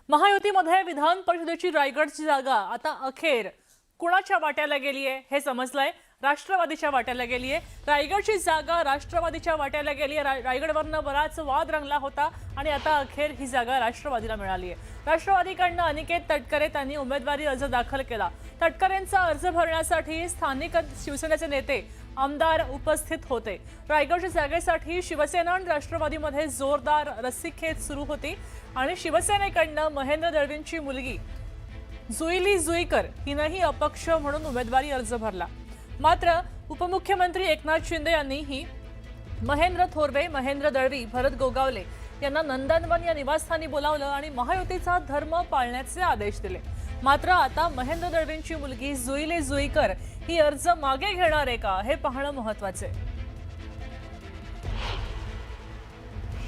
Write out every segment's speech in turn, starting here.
महायुतीमध्ये विधान परिषदेची रायगडची जागा आता अखेर कुणाच्या वाट्याला गेली आहे हे समजलंय। राष्ट्रवादीच्या वाट्याला गेली आहे। रायगडची जागा राष्ट्रवादीच्या वाट्याला गेली आहे। रायगडवरनं बराच वाद रंगला होता आणि आता अखेर ही जागा राष्ट्रवादीला मिळाली आहे। राष्ट्रवादीकडनं अनिकेत तटकरे यांनी उमेदवारी अर्ज दाखल केला। तटकरेंचा अर्ज भरण्यासाठी स्थानिक शिवसेनेचे नेते आमदार उपस्थित होते। रायगडच्या जागेसाठी शिवसेना आणि राष्ट्रवादीमध्ये जोरदार रस्सीखेच सुरू होती आणि शिवसेनेकडनं महेंद्र दळवींची मुलगी जुईली जुईकर हिनंही अपक्ष म्हणून उमेदवारी अर्ज भरला। मात्र उपमुख्यमंत्री एकनाथ शिंदे यांनीही महेंद्र थोरवे, महेंद्र दळवी, भरत गोगावले यांना नंदनवन या निवासस्थानी बोलावलं आणि महायुतीचा धर्म पाळण्याचे आदेश दिले। मात्र आता महेंद्र दळवींची मुलगी जुईली जुईकर ही अर्ज मागे घेणार आहे का हे पाहणं महत्त्वाचं आहे।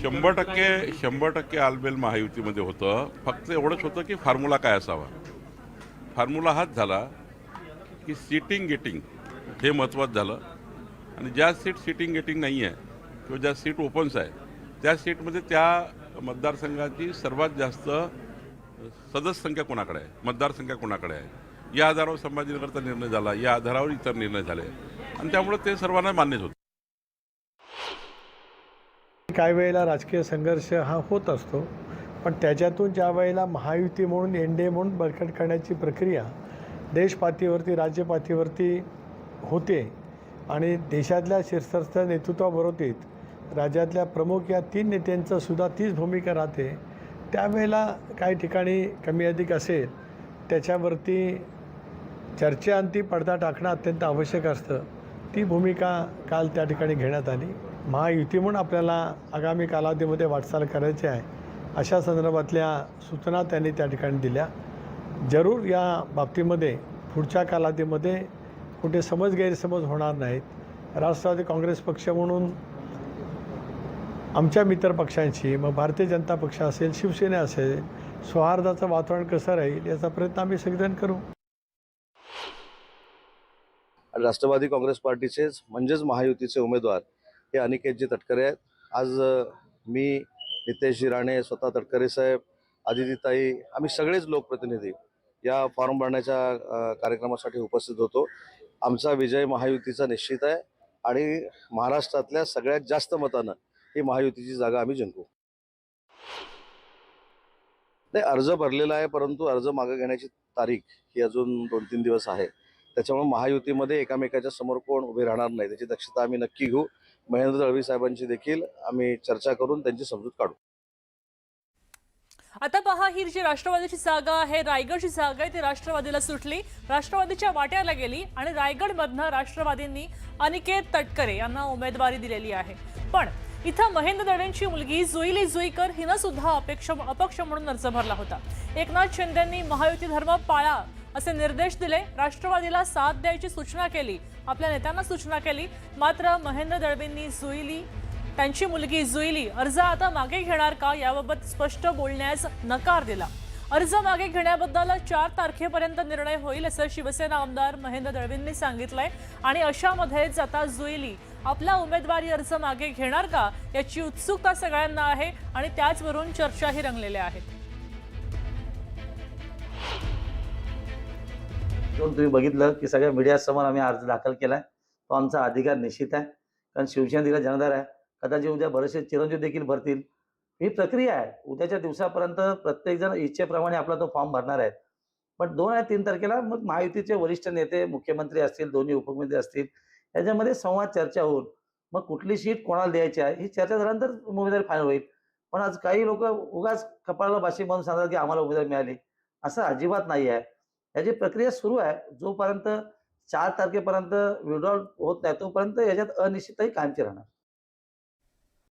100% आलबेल महायुतीमध्ये होतं। फक्त एवढंच होतं की फॉर्म्युला काय असावा। फॉर्म्युला हाच झाला की सीटिंग गेटिंग हे महत्त्वाचं झालं आणि ज्या सीट सीटिंग गेटिंग नाही आहे किंवा ज्या सीट ओपन्स आहे त्या सीटमध्ये त्या मतदारसंघाची सर्वात जास्त सदस्य संख्या कोणाकडे आहे, मतदारसंख्या कोणाकडे आहे या आधारावर संभाजीनगरचा निर्णय झाला, या आधारावर इतर निर्णय झाले आणि त्यामुळे ते सर्वांना मान्यच होतं। काही वेळेला राजकीय संघर्ष हा होत असतो, पण त्याच्यातून ज्या वेळेला महायुती म्हणून एनडीए म्हणून बळकट करण्याची प्रक्रिया देशपातळीवरती राज्यपातळीवरती होते आणि देशातल्या शीर्षस्थ नेतृत्वाबरोबरीत राज्यातल्या प्रमुख या 3 नेत्यांचं सुद्धा तीच भूमिका राहते। त्यावेळेला काही ठिकाणी कमी अधिक असेल त्याच्यावरती चर्चेअंती पडदा टाकणं अत्यंत आवश्यक असतं। ती भूमिका काल त्या ठिकाणी घेण्यात आली। महायुती म्हणून आपल्याला आगामी कालावधीमध्ये वाटचाल करायची आहे अशा संदर्भातल्या सूचना त्यांनी त्या ठिकाणी दिल्या। जरूर या बाबतीमध्ये पुढच्या कालावधीमध्ये कुठे समज गैरसमज होणार नाहीत। राष्ट्रवादी काँग्रेस पक्ष म्हणून आमच्या मित्र पक्षांशी, मग भारतीय जनता पक्ष असेल, शिवसेना असेल, सौहार्दाचं वातावरण कसं राहील याचा प्रयत्न आम्ही सगळेजण करू। राष्ट्रवादी काँग्रेस पार्टीचेच म्हणजेच महायुतीचे उमेदवार हे अनिकेतजी तटकरे आहेत। आज मी, नितेशजी राणे, स्वतः तटकरे साहेब, आदितीताई, आम्ही सगळेच लोकप्रतिनिधी या फॉर्म भरण्याच्या कार्यक्रमासाठी उपस्थित होतो। आमचा विजय महायुतीचा निश्चित आहे आणि महाराष्ट्रातल्या सगळ्यात जास्त मतानं ही महायुतीची जागा आम्ही जिंकू। नाही, अर्ज भरलेला आहे, परंतु अर्ज मागे घेण्याची तारीख ही अजून 2-3 दिवस आहे। त्याच्यामुळे महायुतीमध्ये एकामेकाच्या समोर कोण उभे राहणार नाही त्याची दक्षता आम्ही नक्की घेऊ। महेंद्र दळवी साहेबांची देखील आम्ही चर्चा करून त्यांची समजूत काढू। आता पहा, ही जी राष्ट्रवादीची जागा आहे, रायगडची जागा आहे, ती राष्ट्रवादीला सुटली, राष्ट्रवादीच्या वाट्याला गेली आणि रायगडमधनं राष्ट्रवादींनी अनिकेत तटकरे यांना उमेदवारी दिलेली आहे। पण इथं महेंद्र दळवींची मुलगी जुईली जुईकर हिनं सुद्धा अपक्ष म्हणून अर्ज भरला होता। एकनाथ शिंदेंनी महायुती धर्म पाळा असे निर्देश दिले, राष्ट्रवादीला साथ द्यायची सूचना केली, आपल्या नेत्यांना सूचना केली। मात्र महेंद्र दळवींनी जुईली, त्यांची मुलगी जुईली अर्ज आता मागे घेणार का याबाबत स्पष्ट बोलण्यास नकार दिला। अर्ज मागे घेण्याबद्दल 4 तारखेपर्यंत निर्णय होईल असं शिवसेना आमदार महेंद्र दळवींनी सांगितलंय आणि अशामध्येच आता जुईली आपला उमेदवारी अर्ज मागे घेणार का याची उत्सुकता सगळ्यांना आहे आणि त्याचवरून चर्चाही रंगलेल्या आहेत। तुम्ही बघितलं की सगळ्या मीडियासमोर आम्ही अर्ज दाखल केलाय। तो आमचा अधिकार निश्चित आहे, कारण शिवसेना दिला जनाधार आहे। कदाचित उद्या बरेचसे चिरंजीव देखील भरतील। ही प्रक्रिया आहे, उद्याच्या दिवसापर्यंत प्रत्येकजण इच्छेप्रमाणे आपला तो फॉर्म भरणार आहे। पण 2 आणि 3 तारखेला मग महायुतीचे वरिष्ठ नेते, मुख्यमंत्री असतील, दोन्ही उपमुख्यमंत्री असतील, याच्यामध्ये संवाद चर्चा होऊन मग कुठली सीट कोणाला द्यायची आहे ही चर्चा झाल्यानंतर उमेदवारी फायनल होईल। पण आज काही लोक उगाच कपाळाला बाशी म्हणून सांगतात की आम्हाला उमेदवारी मिळाली, असं अजिबात नाही आहे। याची प्रक्रिया सुरू आहे। जोपर्यंत 4 तारखेपर्यंत विड्रॉल होत नाही तोपर्यंत याच्यात अनिश्चितताही कायमची राहणार।